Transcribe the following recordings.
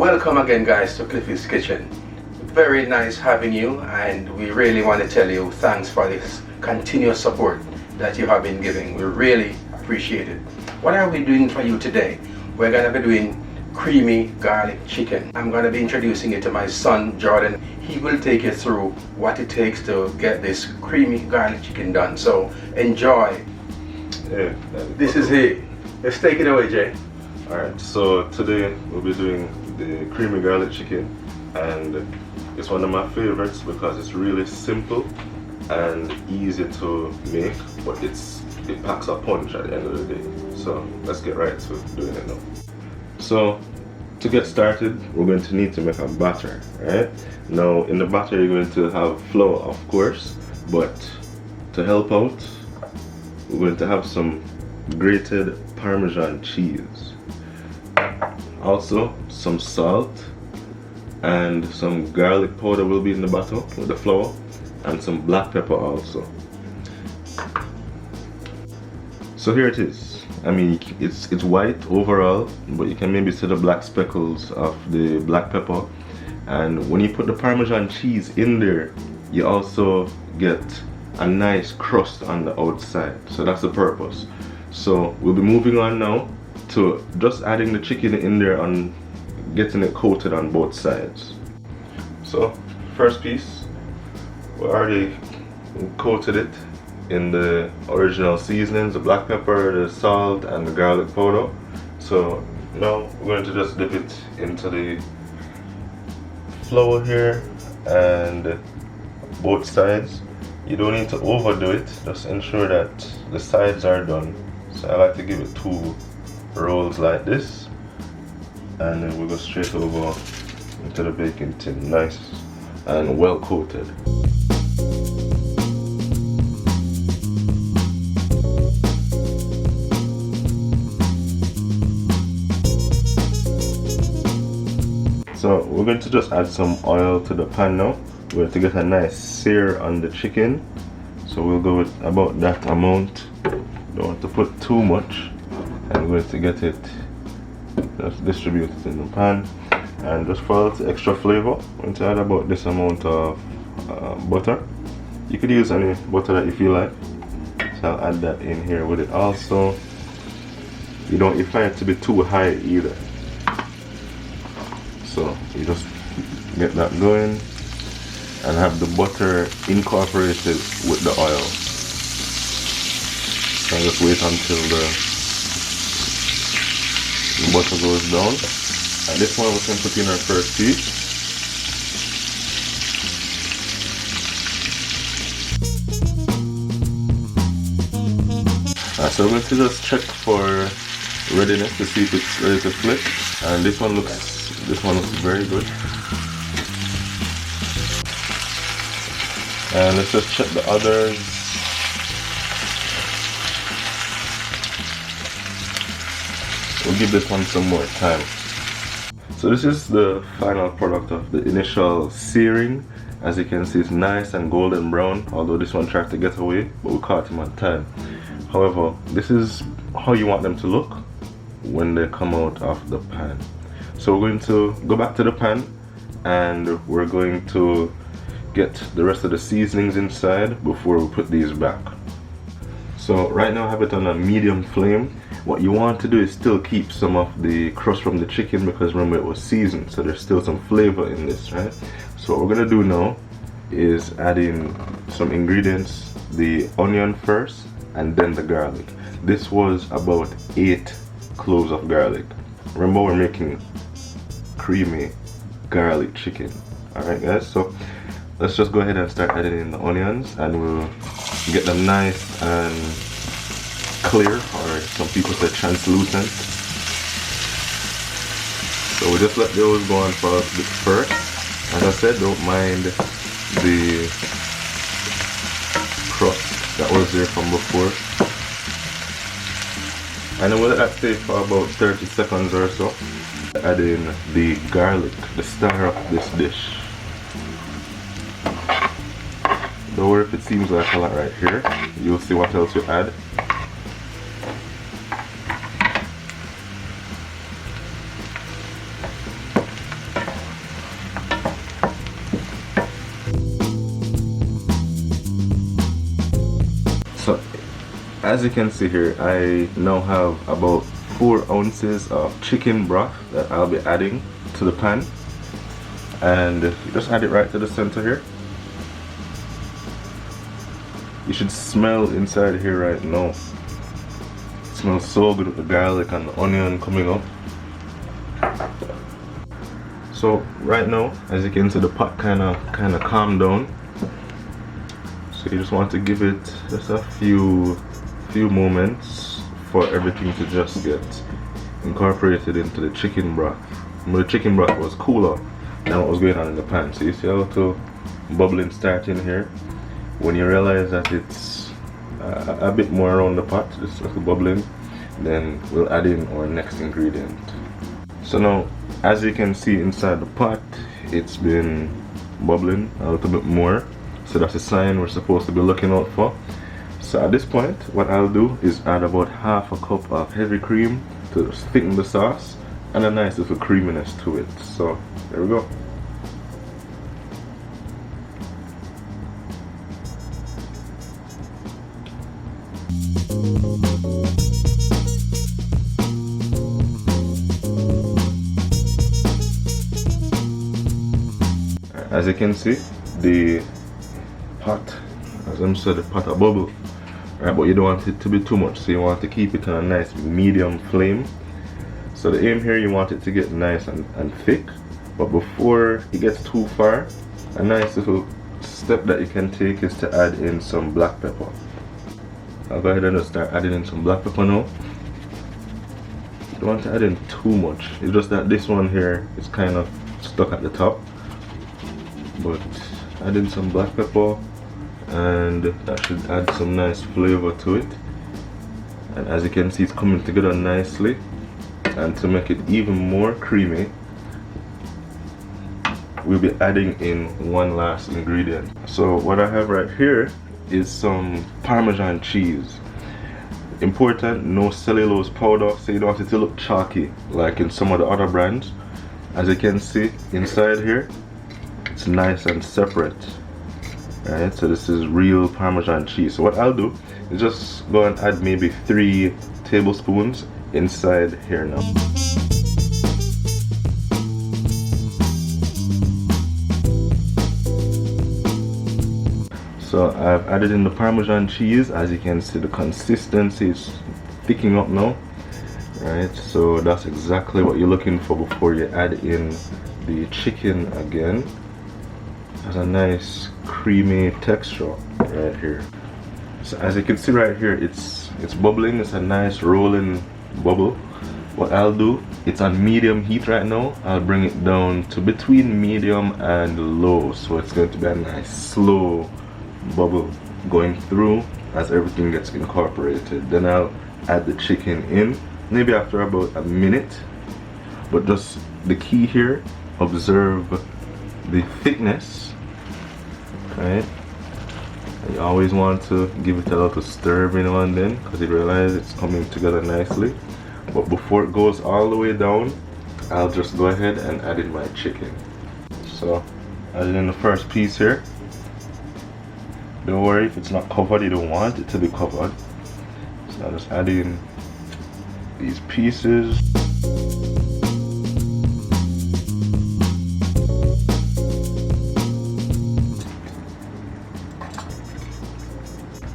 Welcome again guys to Cliffy's Kitchen. Very nice having you, and we really want to tell you thanks for this continuous support that you have been giving. We really appreciate it. What are we doing for you today? We're going to be doing creamy garlic chicken. I'm going to be introducing it to my son Jordan. He will take you through what it takes to get this creamy garlic chicken done. So enjoy. Yeah, this is it. Let's take it away, Jay. Alright, so today we'll be doing the creamy garlic chicken, and it's one of my favorites because it's really simple and easy to make, but it packs a punch at the end of the day. So let's get right to doing it now. So to get started, we're going to need to make a batter, right? Now in the batter you're going to have flour, of course, but to help out, we're going to have some grated Parmesan cheese, also some salt, and some garlic powder will be in the batter with the flour, and some black pepper also. So here it is. I mean, it's white overall, but you can maybe see the black speckles of the black pepper. And when you put the Parmesan cheese in there, you also get a nice crust on the outside. So that's the purpose. So we'll be moving on now to just adding the chicken in there and getting it coated on both sides. So first piece, we already coated it in the original seasonings, the black pepper, the salt, and the garlic powder. So now we're going to just dip it into the flour here and both sides. You don't need to overdo it, just ensure that the sides are done. So I like to give it 2 rolls like this, and then we'll go straight over into the baking tin, nice and well coated. So we're going to just add some oil to the pan now. We're going to get a nice sear on the chicken, so we'll go with about that amount. Don't want to put too much, and we're going to get it just distributed in the pan. And just for the extra flavor, we're going to add about this amount of butter. You could use any butter that you feel like, so I'll add that in here with it also. You don't find it to be too high either, so you just get that going and have the butter incorporated with the oil. And just wait until the butter goes down. At this point we can put in our first piece. So we're going to just check for readiness to see if it's ready to flip, and this one looks very good. And let's just check the others. We'll give this one some more time. So this is the final product of the initial searing. As you can see, it's nice and golden brown, although this one tried to get away, but we caught him on time. However, this is how you want them to look when they come out of the pan. So we're going to go back to the pan, and we're going to get the rest of the seasonings inside before we put these back. So right now I have it on a medium flame. What you want to do is still keep some of the crust from the chicken, because remember it was seasoned, so there's still some flavor in this, right? So what we're gonna do now is add in some ingredients, the onion first and then the garlic. This was about 8 cloves of garlic. Remember, we're making creamy garlic chicken. Alright guys, so let's just go ahead and start adding in the onions, and we'll get them nice and clear, or some people say translucent. So we just let those go on for a bit first. As I said, don't mind the crust that was there from before. And then we'll let that stay for about 30 seconds or so. Add in the garlic, the star of this dish. Don't worry if it seems like a lot right here. You'll see what else you add. as you can see here, I now have about 4 ounces of chicken broth that I'll be adding to the pan, and you just add it right to the center here. You should smell inside here right now. It smells so good with the garlic and the onion coming up. So right now, as you can see, the pot kind of calmed down. So you just want to give it just a few moments for everything to just get incorporated into the chicken broth. The chicken broth was cooler than what was going on in the pan. So you see how the bubbling starting here. When you realize that it's a bit more around the pot, just like bubbling, then we'll add in our next ingredient. So now, as you can see inside the pot, it's been bubbling a little bit more. So that's a sign we're supposed to be looking out for. So at this point, what I'll do is add about half a cup of heavy cream to thicken the sauce and a nice little creaminess to it. So there we go. As you can see, the pot, as I'm saying, the pot a bubble, right? But you don't want it to be too much, so you want to keep it on a nice medium flame. So the aim here, you want it to get nice and thick, but before it gets too far, a nice little step that you can take is to add in some black pepper. I'll go ahead and just start adding in some black pepper now. You don't want to add in too much, it's just that this one here is kind of stuck at the top. But add in some black pepper, and that should add some nice flavor to it. And as you can see, it's coming together nicely. And to make it even more creamy, we'll be adding in one last ingredient. So what I have right here is some Parmesan cheese. Important, no cellulose powder, so you don't want it to look chalky like in some of the other brands. As you can see inside here, it's nice and separate. Right, so this is real Parmesan cheese. So what I'll do is just go and add maybe 3 tablespoons inside here now. So I've added in the Parmesan cheese. As you can see, the consistency is thickening up now. Right, so that's exactly what you're looking for before you add in the chicken again. Has a nice creamy texture right here. So as you can see right here, it's bubbling. It's a nice rolling bubble. What I'll do, it's on medium heat right now. I'll bring it down to between medium and low, so it's going to be a nice slow bubble going through as everything gets incorporated. Then I'll add the chicken in maybe after about a minute. But just the key here, observe the thickness. Right, and you always want to give it a little stir every now and then, because you realize it's coming together nicely. But before it goes all the way down, I'll just go ahead and add in my chicken. So add in the first piece here. Don't worry if it's not covered, you don't want it to be covered. So I'll just add in these pieces.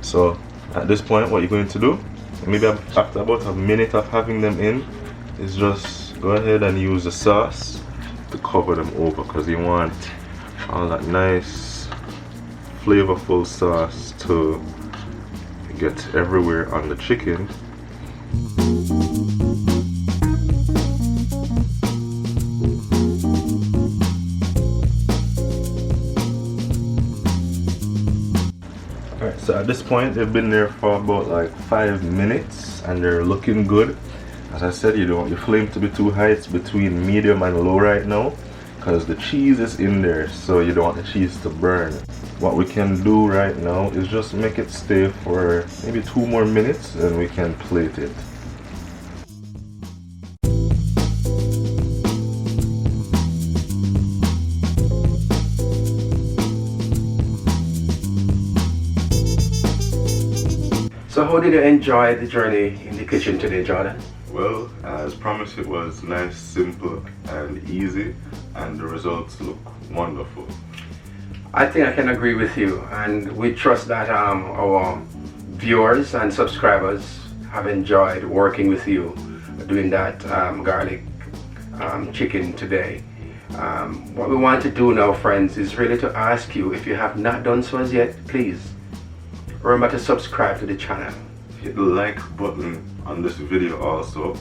So at this point, what you're going to do, maybe after about a minute of having them in, is just go ahead and use the sauce to cover them over, because you want all that nice flavorful sauce to get everywhere on the chicken. Alright, so at this point they've been there for about like 5 minutes and they're looking good. As I said, you don't want your flame to be too high. It's between medium and low right now because the cheese is in there, so you don't want the cheese to burn. What we can do right now is just make it stay for maybe 2 more minutes and we can plate it. So how did you enjoy the journey in the kitchen today, Jordan? Well, as promised, it was nice, simple and easy, and the results look wonderful. I think I can agree with you, and we trust that our viewers and subscribers have enjoyed working with you doing that garlic chicken today. What we want to do now, friends, is really to ask you, if you have not done so as yet, please remember to subscribe to the channel. Hit the like button on this video also,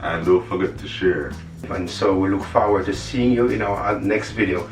and don't forget to share. And so we look forward to seeing you in our next video.